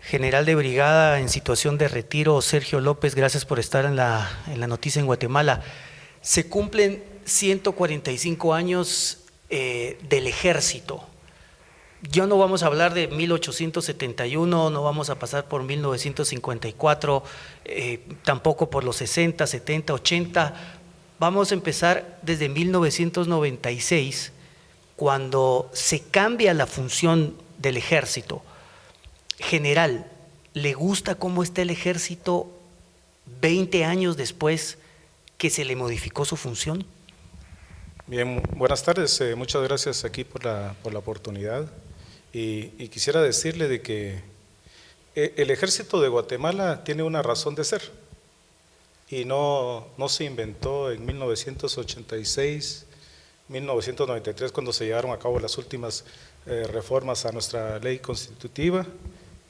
General de brigada en situación de retiro, Sergio López, gracias por estar en la noticia en Guatemala. Se cumplen 145 años del ejército. Ya no vamos a hablar de 1871, no vamos a pasar por 1954, tampoco por los 60, 70, 80. Vamos a empezar desde 1996, cuando se cambia la función del ejército. General, ¿le gusta cómo está el ejército 20 años después que se le modificó su función? Bien, buenas tardes, muchas gracias aquí por la oportunidad y quisiera decirle de que el ejército de Guatemala tiene una razón de ser y no se inventó en 1986, 1993 cuando se llevaron a cabo las últimas reformas a nuestra ley constitutiva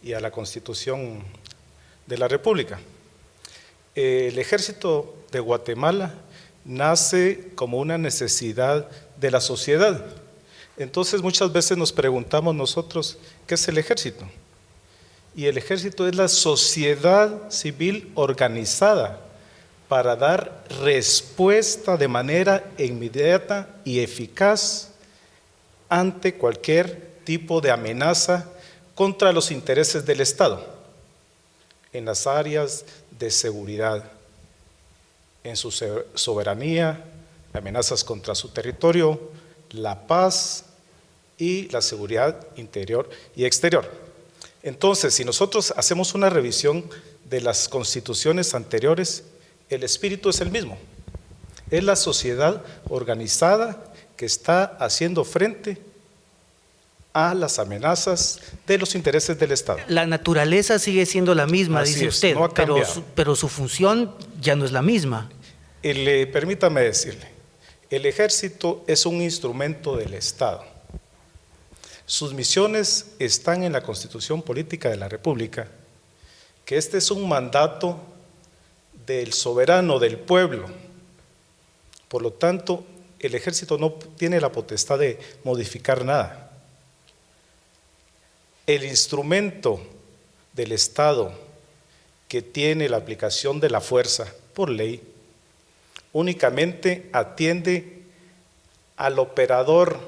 y a la Constitución de la República. El ejército de Guatemala nace como una necesidad de la sociedad. Entonces muchas veces nos preguntamos nosotros, ¿qué es el ejército? Y el ejército es la sociedad civil organizada para dar respuesta de manera inmediata y eficaz ante cualquier tipo de amenaza contra los intereses del Estado, en las áreas de seguridad, en su soberanía, amenazas contra su territorio, la paz y la seguridad interior y exterior. Entonces, si nosotros hacemos una revisión de las constituciones anteriores, el espíritu es el mismo. Es la sociedad organizada que está haciendo frente a las amenazas de los intereses del Estado. La naturaleza sigue siendo la misma, Así dice es, usted, no ha pero su función ya no es la misma. Permítame decirle, el ejército es un instrumento del Estado. Sus misiones están en la Constitución Política de la República, que este es un mandato del soberano, del pueblo. Por lo tanto, el ejército no tiene la potestad de modificar nada. El instrumento del Estado que tiene la aplicación de la fuerza por ley únicamente atiende al operador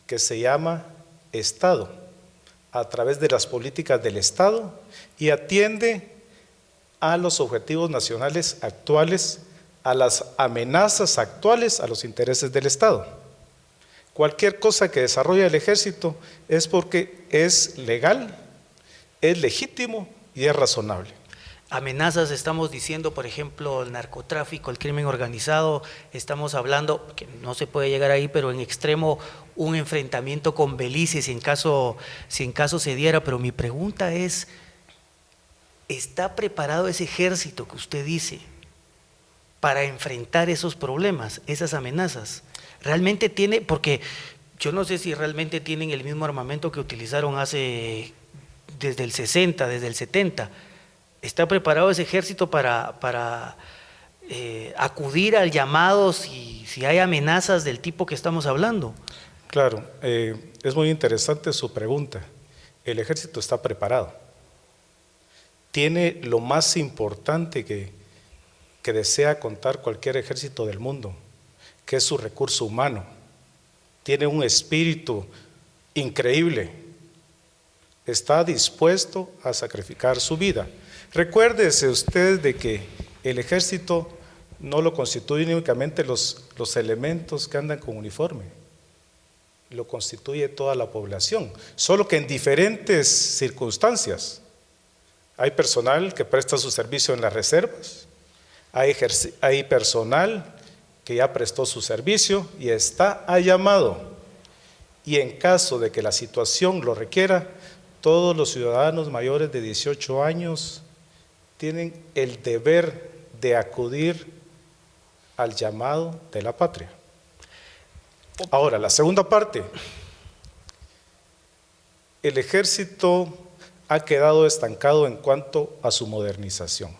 que se llama Estado a través de las políticas del Estado y atiende a los objetivos nacionales actuales, a las amenazas actuales, a los intereses del Estado. Cualquier cosa que desarrolla el ejército es porque es legal, es legítimo y es razonable. Amenazas, estamos diciendo, por ejemplo, el narcotráfico, el crimen organizado, estamos hablando, que no se puede llegar ahí, pero en extremo un enfrentamiento con Belice si en caso se diera, pero mi pregunta es, ¿está preparado ese ejército que usted dice para enfrentar esos problemas, esas amenazas? ¿Realmente tiene, porque yo no sé si realmente tienen el mismo armamento que utilizaron desde el 60, desde el 70, ¿está preparado ese ejército para acudir al llamado si hay amenazas del tipo que estamos hablando? Claro, es muy interesante su pregunta. El ejército está preparado. Tiene lo más importante que desea contar cualquier ejército del mundo, que es su recurso humano. Tiene un espíritu increíble. Está dispuesto a sacrificar su vida. Recuérdese usted de que el ejército no lo constituyen únicamente los elementos que andan con uniforme, lo constituye toda la población, solo que en diferentes circunstancias. Hay personal que presta su servicio en las reservas, hay personal que ya prestó su servicio y está a llamado, y en caso de que la situación lo requiera, todos los ciudadanos mayores de 18 años tienen el deber de acudir al llamado de la patria. Ahora, la segunda parte, el ejército ha quedado estancado en cuanto a su modernización.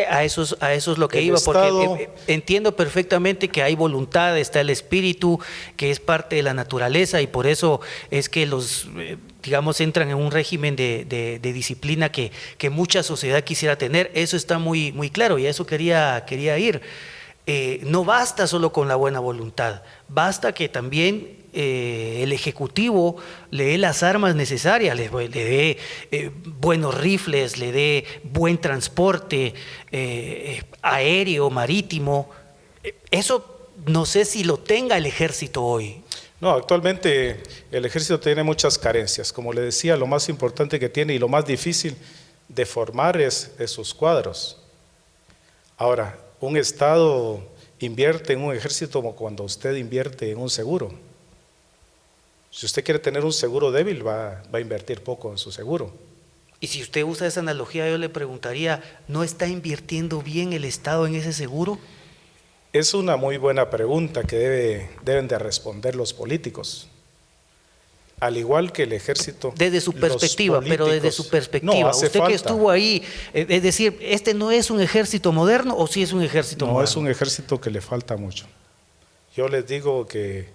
A eso es lo que El iba, porque Estado- entiendo perfectamente que hay voluntad, está el espíritu, que es parte de la naturaleza, y por eso es que digamos, entran en un régimen de disciplina que mucha sociedad quisiera tener. Eso está muy, muy claro, y a eso quería ir. No basta solo con la buena voluntad, basta que también el Ejecutivo le dé las armas necesarias, le dé buenos rifles, le dé buen transporte aéreo, marítimo. Eso no sé si lo tenga el ejército hoy. No, actualmente el ejército tiene muchas carencias. Como le decía, lo más importante que tiene y lo más difícil de formar es sus cuadros. Ahora, un Estado invierte en un ejército como cuando usted invierte en un seguro. Si usted quiere tener un seguro débil, va a invertir poco en su seguro. Y si usted usa esa analogía, yo le preguntaría, ¿no está invirtiendo bien el Estado en ese seguro? Es una muy buena pregunta que deben de responder los políticos. Al igual que el ejército. Desde su perspectiva, pero desde su perspectiva. No, hace usted falta. que estuvo ahí, es decir, ¿este no es un ejército moderno o sí es un ejército No, moderno? es un ejército que le falta mucho. Yo les digo que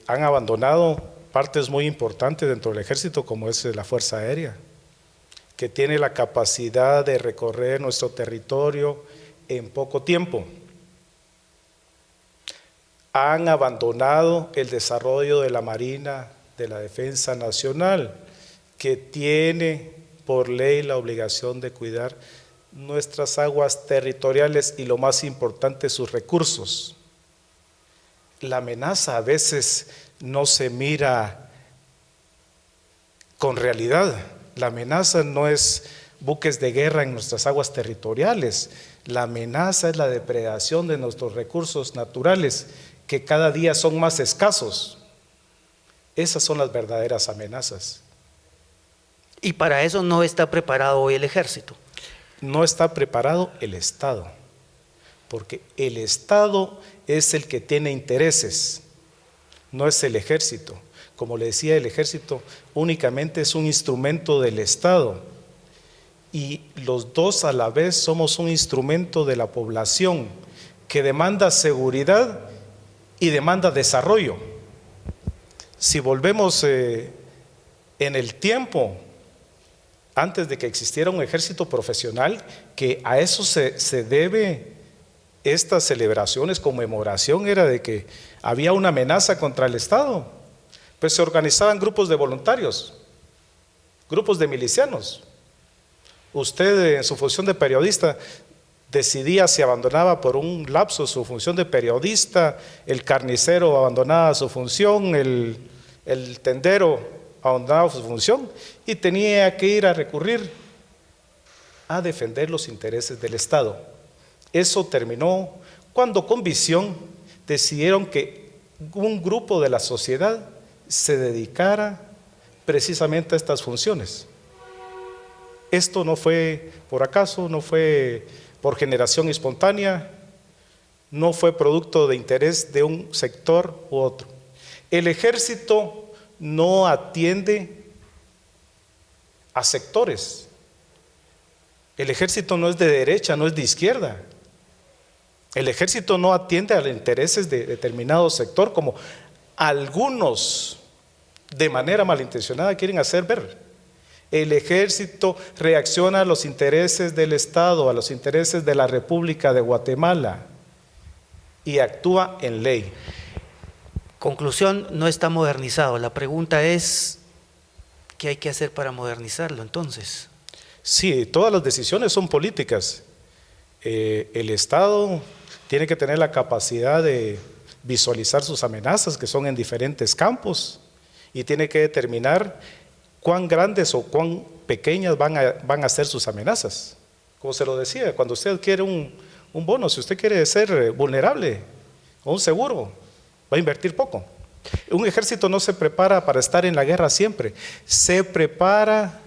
han abandonado partes muy importantes dentro del ejército, como es la Fuerza Aérea, que tiene la capacidad de recorrer nuestro territorio en poco tiempo. Han abandonado el desarrollo de la Marina, de la Defensa Nacional, que tiene por ley la obligación de cuidar nuestras aguas territoriales y, lo más importante, sus recursos. La amenaza a veces no se mira con realidad. La amenaza no es buques de guerra en nuestras aguas territoriales. La amenaza es la depredación de nuestros recursos naturales, que cada día son más escasos. Esas son las verdaderas amenazas. Y para eso no está preparado hoy el ejército. No está preparado el Estado, porque el Estado es el que tiene intereses, no es el ejército. Como le decía, el ejército únicamente es un instrumento del Estado, y los dos a la vez somos un instrumento de la población que demanda seguridad y demanda desarrollo. Si volvemos en el tiempo, antes de que existiera un ejército profesional, que a eso se debe estas celebraciones, conmemoración, era de que había una amenaza contra el Estado, pues se organizaban grupos de voluntarios, grupos de milicianos. Usted, en su función de periodista, decidía si abandonaba por un lapso su función de periodista, el carnicero abandonaba su función, el tendero abandonaba su función, y tenía que ir a recurrir a defender los intereses del Estado. Eso terminó cuando, con visión, decidieron que un grupo de la sociedad se dedicara precisamente a estas funciones. Esto no fue por acaso, no fue por generación espontánea, no fue producto de interés de un sector u otro. El ejército no atiende a sectores. El ejército no es de derecha, no es de izquierda. El ejército no atiende a los intereses de determinado sector, como algunos de manera malintencionada quieren hacer ver. El ejército reacciona a los intereses del Estado, a los intereses de la República de Guatemala, y actúa en ley. Conclusión, no está modernizado. La pregunta es, ¿qué hay que hacer para modernizarlo entonces? Sí, todas las decisiones son políticas. El Estado tiene que tener la capacidad de visualizar sus amenazas, que son en diferentes campos, y tiene que determinar cuán grandes o cuán pequeñas van a ser sus amenazas. Como se lo decía, cuando usted quiere un bono, si usted quiere ser vulnerable o un seguro, va a invertir poco. Un ejército no se prepara para estar en la guerra siempre, se prepara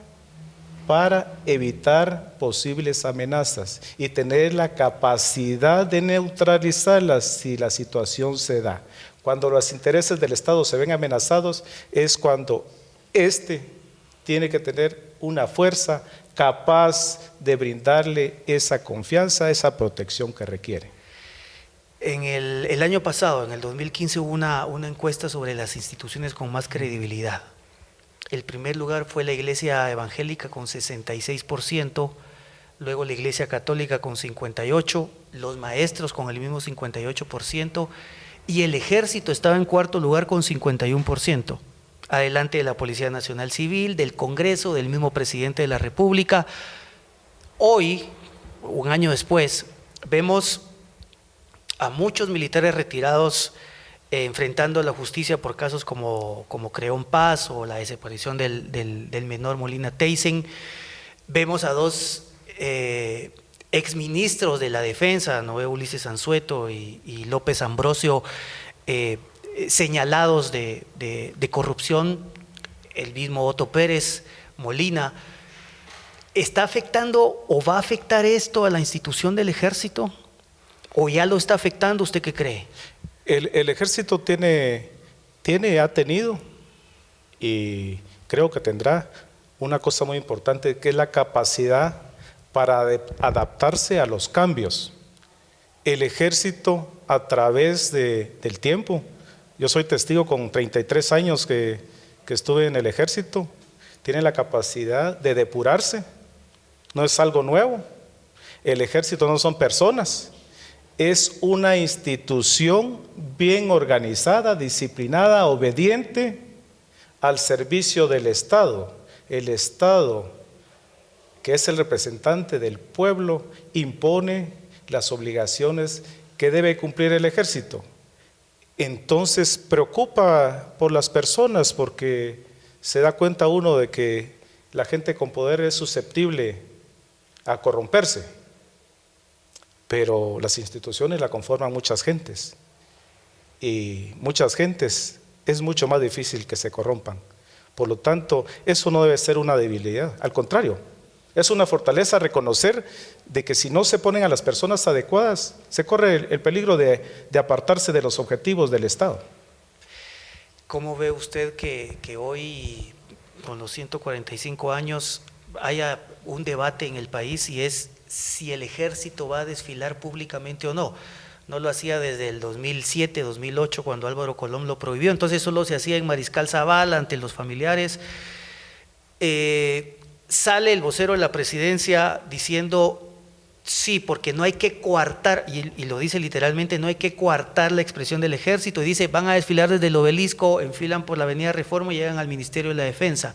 para evitar posibles amenazas y tener la capacidad de neutralizarlas si la situación se da. Cuando los intereses del Estado se ven amenazados es cuando tiene que tener una fuerza capaz de brindarle esa confianza, esa protección que requiere. En el año pasado, en el 2015, hubo una encuesta sobre las instituciones con más credibilidad. El primer lugar fue la Iglesia Evangélica con 66%, luego la Iglesia Católica con 58%, los maestros con el mismo 58%, y el Ejército estaba en cuarto lugar con 51%. Adelante de la Policía Nacional Civil, del Congreso, del mismo presidente de la República. Hoy, un año después, vemos a muchos militares retirados enfrentando a la justicia por casos como Creón Paz o la desaparición del menor Molina Teyssen. Vemos a dos exministros de la defensa, Noé Ulises Anzueto y López Ambrosio, señalados de corrupción, el mismo Otto Pérez Molina. ¿Está afectando o va a afectar esto a la institución del Ejército? ¿O ya lo está afectando? ¿Usted qué cree? El Ejército ha tenido y creo que tendrá una cosa muy importante, que es la capacidad para adaptarse a los cambios. El Ejército, a través del tiempo, yo soy testigo con 33 años que estuve en el Ejército, tiene la capacidad de depurarse, no es algo nuevo. El Ejército no son personas, es una institución bien organizada, disciplinada, obediente al servicio del Estado. El Estado, que es el representante del pueblo, impone las obligaciones que debe cumplir el Ejército. Entonces preocupa por las personas, porque se da cuenta uno de que la gente con poder es susceptible a corromperse. Pero las instituciones la conforman muchas gentes, y muchas gentes es mucho más difícil que se corrompan. Por lo tanto, eso no debe ser una debilidad, al contrario, es una fortaleza reconocer de que si no se ponen a las personas adecuadas, se corre el peligro de apartarse de los objetivos del Estado. ¿Cómo ve usted que hoy, con los 145 años, haya un debate en el país y es si el Ejército va a desfilar públicamente o no? No lo hacía desde el 2007, 2008, cuando Álvaro Colón lo prohibió, entonces solo se hacía en Mariscal Zavala, ante los familiares. Sale el vocero de la presidencia diciendo sí, porque no hay que coartar, y lo dice literalmente, no hay que coartar la expresión del Ejército, y dice, van a desfilar desde el Obelisco, enfilan por la Avenida Reforma y llegan al Ministerio de la Defensa.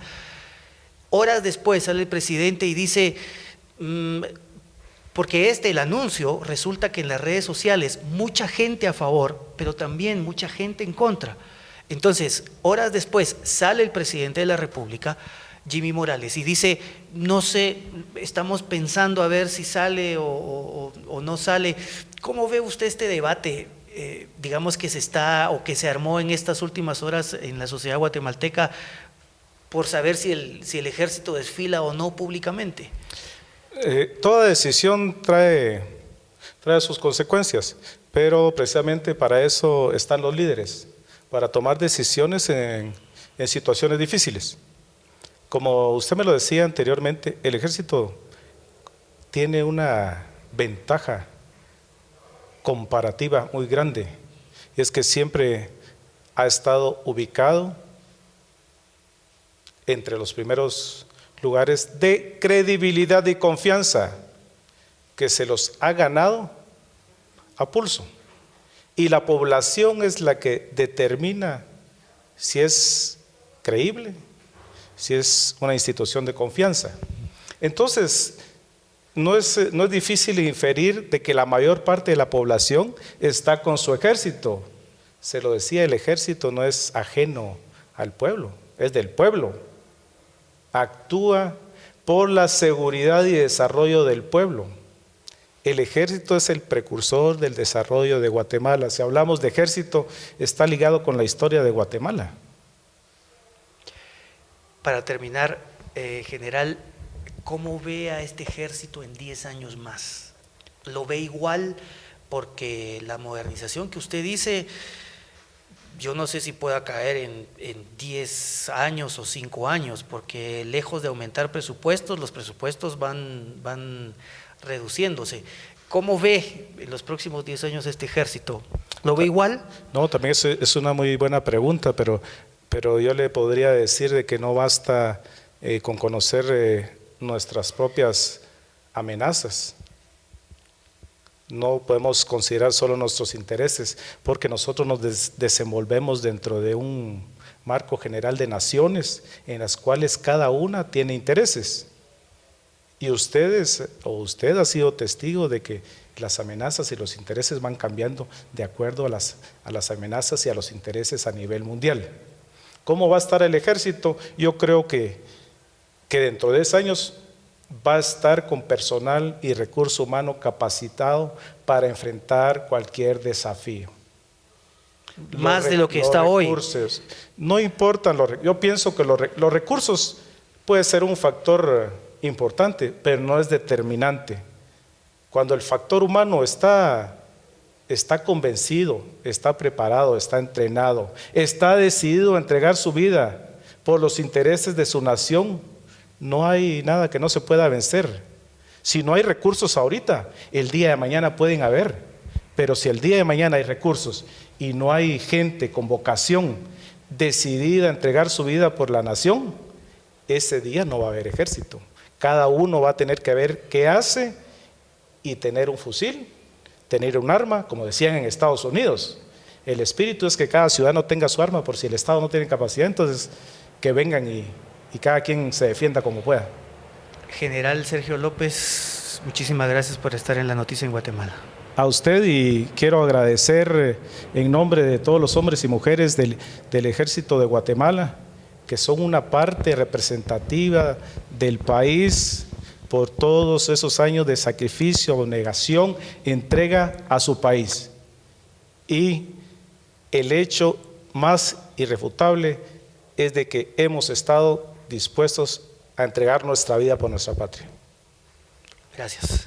Horas después sale el presidente y dice, porque el anuncio, resulta que en las redes sociales mucha gente a favor, pero también mucha gente en contra. Entonces, horas después sale el presidente de la República, Jimmy Morales, y dice, no sé, estamos pensando a ver si sale o no sale. ¿Cómo ve usted este debate, digamos, que se armó en estas últimas horas en la sociedad guatemalteca por saber si el Ejército desfila o no públicamente? Toda decisión trae sus consecuencias, pero precisamente para eso están los líderes, para tomar decisiones en situaciones difíciles. Como usted me lo decía anteriormente, el Ejército tiene una ventaja comparativa muy grande, y es que siempre ha estado ubicado entre los primeros lugares de credibilidad y confianza, que se los ha ganado a pulso, y la población es la que determina si es creíble, si es una institución de confianza. Entonces, no es difícil inferir de que la mayor parte de la población está con su ejército. Se lo decía, el ejército no es ajeno al pueblo, es del pueblo. Actúa por la seguridad y desarrollo del pueblo. El ejército es el precursor del desarrollo de Guatemala. Si hablamos de ejército, está ligado con la historia de Guatemala. Para terminar, general, ¿cómo ve a este ejército en 10 años más? ¿Lo ve igual? Porque la modernización que usted dice yo no sé si pueda caer en 10 años o 5 años, porque lejos de aumentar presupuestos, los presupuestos van reduciéndose. ¿Cómo ve en los próximos 10 años este ejército? ¿Lo ve igual? No, también es una muy buena pregunta, pero yo le podría decir de que no basta con conocer nuestras propias amenazas. No podemos considerar solo nuestros intereses, porque nosotros nos desenvolvemos dentro de un marco general de naciones en las cuales cada una tiene intereses. Y usted ha sido testigo de que las amenazas y los intereses van cambiando de acuerdo a las amenazas y a los intereses a nivel mundial. ¿Cómo va a estar el ejército? Yo creo que dentro de 10 años va a estar con personal y recurso humano capacitado para enfrentar cualquier desafío. Más de lo que está hoy. No importan yo pienso que los recursos puede ser un factor importante, pero no es determinante. Cuando el factor humano está convencido, está preparado, está entrenado, está decidido a entregar su vida por los intereses de su nación, no hay nada que no se pueda vencer. Si no hay recursos ahorita, el día de mañana pueden haber, pero si el día de mañana hay recursos y no hay gente con vocación decidida a entregar su vida por la nación, ese día no va a haber ejército. Cada uno va a tener que ver qué hace y tener un fusil, tener un arma, como decían en Estados Unidos. El espíritu es que cada ciudadano tenga su arma, por si el Estado no tiene capacidad, entonces que vengan y cada quien se defienda como pueda. General Sergio López, muchísimas gracias por estar en La Noticia en Guatemala. A usted, y quiero agradecer en nombre de todos los hombres y mujeres del Ejército de Guatemala, que son una parte representativa del país por todos esos años de sacrificio, abnegación, entrega a su país. Y el hecho más irrefutable es de que hemos estado dispuestos a entregar nuestra vida por nuestra patria. Gracias.